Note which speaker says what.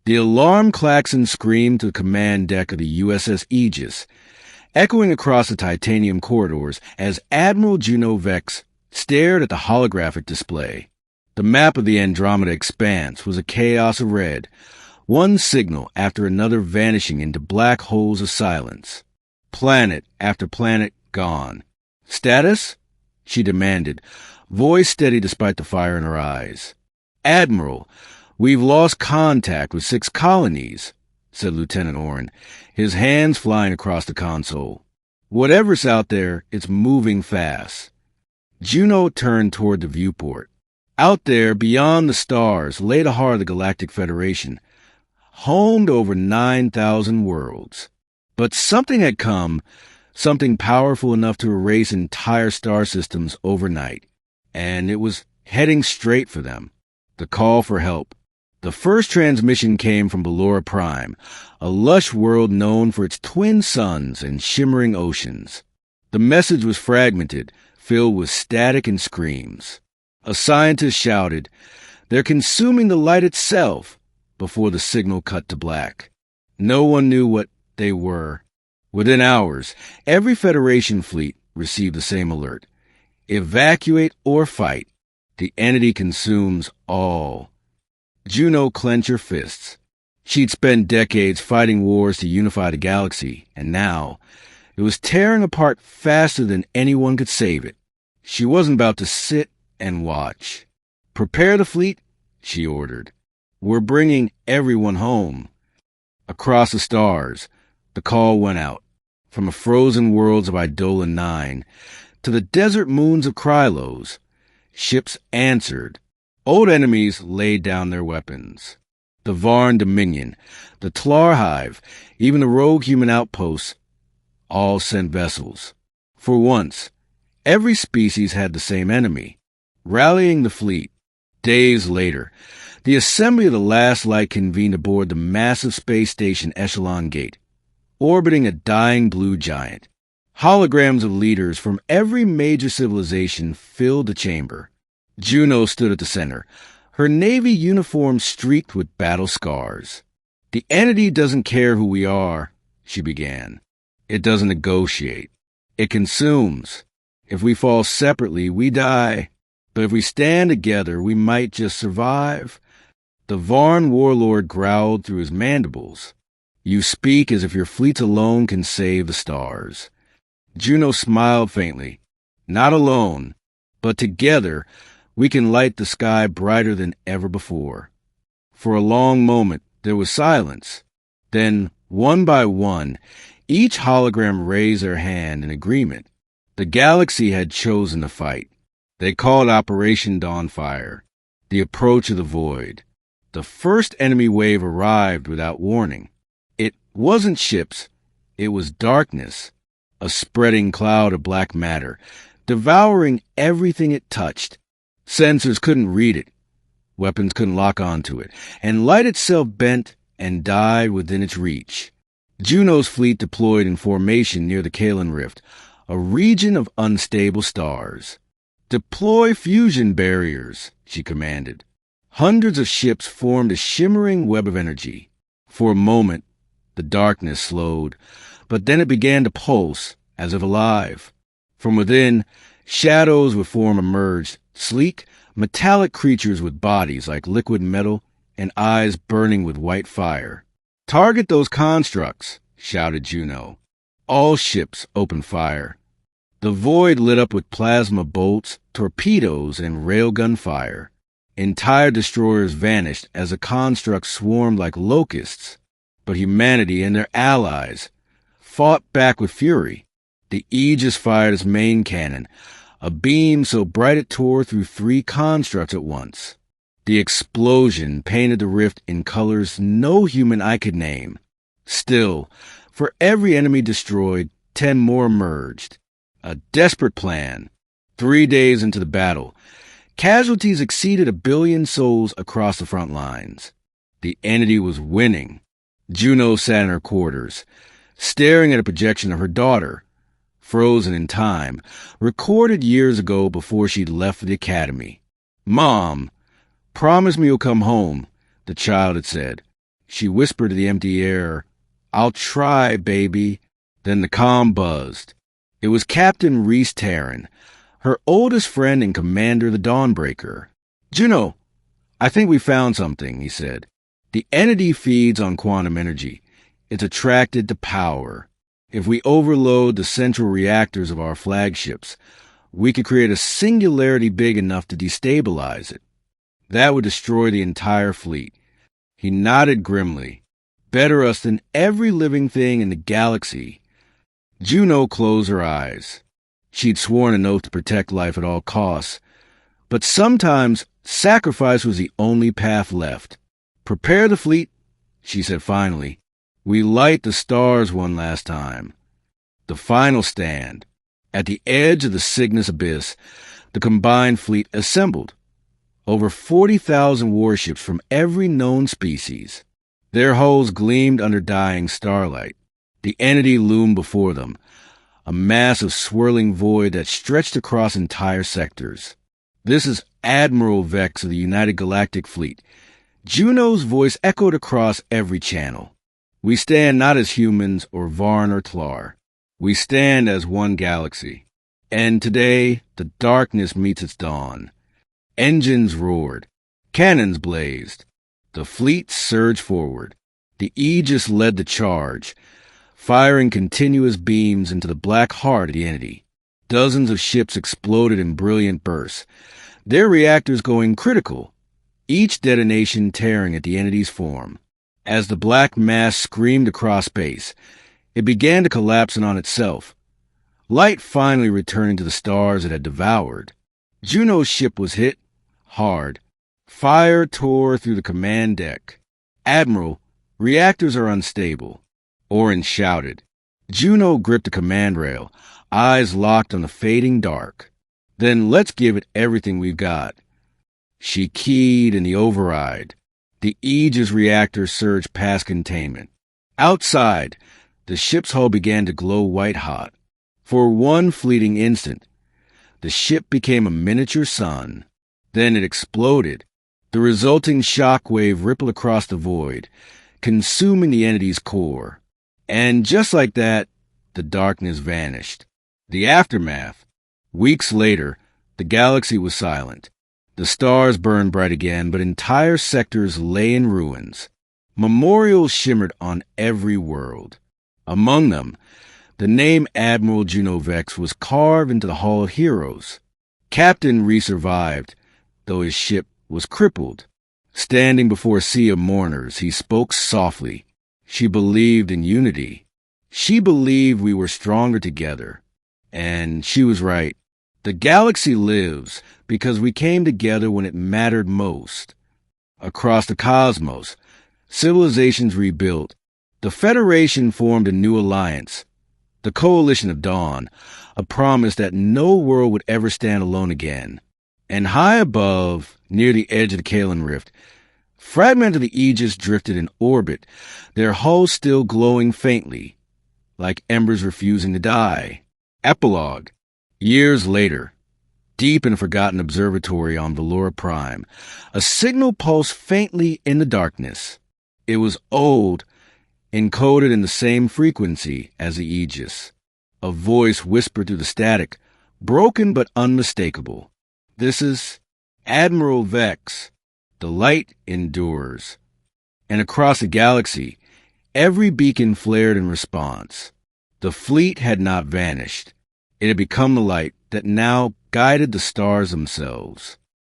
Speaker 1: The alarm klaxon screamed to the command deck of the U.S.S. Aegis, echoing across the titanium corridors as Admiral Juno Vex stared at the holographic display. The map of the Andromeda Expanse was a chaos of red, one signal after another vanishing into black holes of silence. Planet after planet gone. "Status?" she demanded, voice steady despite the fire in her eyes. "Admiral, we've lost contact with 6 colonies," said Lieutenant Orrin, his hands flying across the console. "Whatever's out there, it's moving fast." Juno turned toward the viewport. Out there, beyond the stars, lay the heart of the Galactic Federation, home to over 9,000 worlds. But something had come, something powerful enough to erase entire star systems overnight, and it was heading straight for them. The call for help. The first transmission came from Valora Prime, a lush world known for its twin suns and shimmering oceans. The message was fragmented, filled with static and screams. A scientist shouted, "They're consuming the light itself," before the signal cut to black. No one knew what they were. Within hours, every Federation fleet received the same alert. Evacuate or fight. The entity consumes all. Juno clenched her fists. She'd spent decades fighting wars to unify the galaxy, and now it was tearing apart faster than anyone could save it. She wasn't about to sit and watch. "Prepare the fleet," she ordered. "We're bringing everyone home." Across the stars, the call went out. From the frozen worlds of Eidolon 9 to the desert moons of Krylos, ships answered. Old enemies laid down their weapons. The Varn Dominion, the Tlar Hive, even the rogue human outposts, all sent vessels. For once, every species had the same enemy, rallying the fleet. Days later, the assembly of the last light convened aboard the massive space station Echelon Gate, orbiting a dying blue giant. Holograms of leaders from every major civilization filled the chamber. Juno stood at the center, her navy uniform streaked with battle scars. "The entity doesn't care who we are," she began. "It doesn't negotiate. It consumes. If we fall separately, we die. But if we stand together, we might just survive." The Varn warlord growled through his mandibles. "You speak as if your fleets alone can save the stars." Juno smiled faintly. "Not alone, but together we can light the sky brighter than ever before." For a long moment there was silence. Then, one by one, each hologram raised their hand in agreement. The galaxy had chosen the fight. They called Operation Dawnfire, the approach of the void. The first enemy wave arrived without warning. It wasn't ships, it was darkness, a spreading cloud of black matter, devouring everything it touched. Sensors couldn't read it, weapons couldn't lock onto it, and light itself bent and died within its reach. Juno's fleet deployed in formation near the Kalan Rift, a region of unstable stars. "Deploy fusion barriers," she commanded. Hundreds of ships formed a shimmering web of energy. For a moment, the darkness slowed, but then it began to pulse, as if alive. From within, shadows with form emerged, sleek, metallic creatures with bodies like liquid metal and eyes burning with white fire. "Target those constructs," shouted Juno. All ships opened fire. The void lit up with plasma bolts, torpedoes, and railgun fire. Entire destroyers vanished as the constructs swarmed like locusts. But humanity and their allies fought back with fury. The Aegis fired its main cannon, a beam so bright it tore through 3 constructs at once. The explosion painted the rift in colors no human eye could name. Still, for every enemy destroyed, 10 more emerged. A desperate plan. 3 days into the battle, casualties exceeded 1 billion souls across the front lines. The entity was winning. Juno sat in her quarters, staring at a projection of her daughter, frozen in time, recorded years ago before she'd left the academy. "Mom, promise me you'll come home," the child had said. She whispered to the empty air, "I'll try, baby." Then the comm buzzed. It was Captain Rhys Terran, her oldest friend and commander of the Dawnbreaker. "Juno, I think we found something," he said. "The entity feeds on quantum energy. It's attracted to power. If we overload the central reactors of our flagships, we could create a singularity big enough to destabilize it. That would destroy the entire fleet." He nodded grimly. "Better us than every living thing in the galaxy." Juno closed her eyes. She'd sworn an oath to protect life at all costs. But sometimes sacrifice was the only path left. "Prepare the fleet," she said finally. "We light the stars one last time." The final stand. At the edge of the Cygnus abyss, the combined fleet assembled. Over 40,000 warships from every known species. Their hulls gleamed under dying starlight. The entity loomed before them, a mass of swirling void that stretched across entire sectors. "This is Admiral Vex of the United Galactic Fleet." Juno's voice echoed across every channel. "We stand not as humans or Varn or Tlar. We stand as one galaxy. And today, the darkness meets its dawn." Engines roared. Cannons blazed. The fleet surged forward. The Aegis led the charge, firing continuous beams into the black heart of the entity. Dozens of ships exploded in brilliant bursts, their reactors going critical, each detonation tearing at the entity's form. As the black mass screamed across space, it began to collapse in on itself, light finally returning to the stars it had devoured. Juno's ship was hit hard. Fire tore through the command deck. "Admiral, reactors are unstable," Orrin shouted. Juno gripped the command rail, eyes locked on the fading dark. "Then let's give it everything we've got." She keyed in the override. The Aegis reactor surged past containment. Outside, the ship's hull began to glow white-hot. For one fleeting instant, the ship became a miniature sun. Then it exploded. The resulting shock wave rippled across the void, consuming the entity's core. And just like that, the darkness vanished. The aftermath. Weeks later, the galaxy was silent. The stars burned bright again, but entire sectors lay in ruins. Memorials shimmered on every world. Among them, the name Admiral Juno Vex was carved into the Hall of Heroes. Captain Rhys survived, though his ship was crippled. Standing before a sea of mourners, he spoke softly. She believed in unity. She believed we were stronger together. And she was right. The galaxy lives because we came together when it mattered most. Across the cosmos, civilizations rebuilt. The Federation formed a new alliance, the Coalition of Dawn, a promise that no world would ever stand alone again. And high above, near the edge of the Kalan Rift, fragments of the Aegis drifted in orbit, their hulls still glowing faintly, like embers refusing to die. Epilogue. Years later, deep in a forgotten observatory on Valora Prime, a signal pulsed faintly in the darkness. It was old, encoded in the same frequency as the Aegis. A voice whispered through the static, broken but unmistakable. "This is Admiral Vex. The light endures." And across the galaxy, every beacon flared in response. The fleet had not vanished. It had become the light that now guided the stars themselves.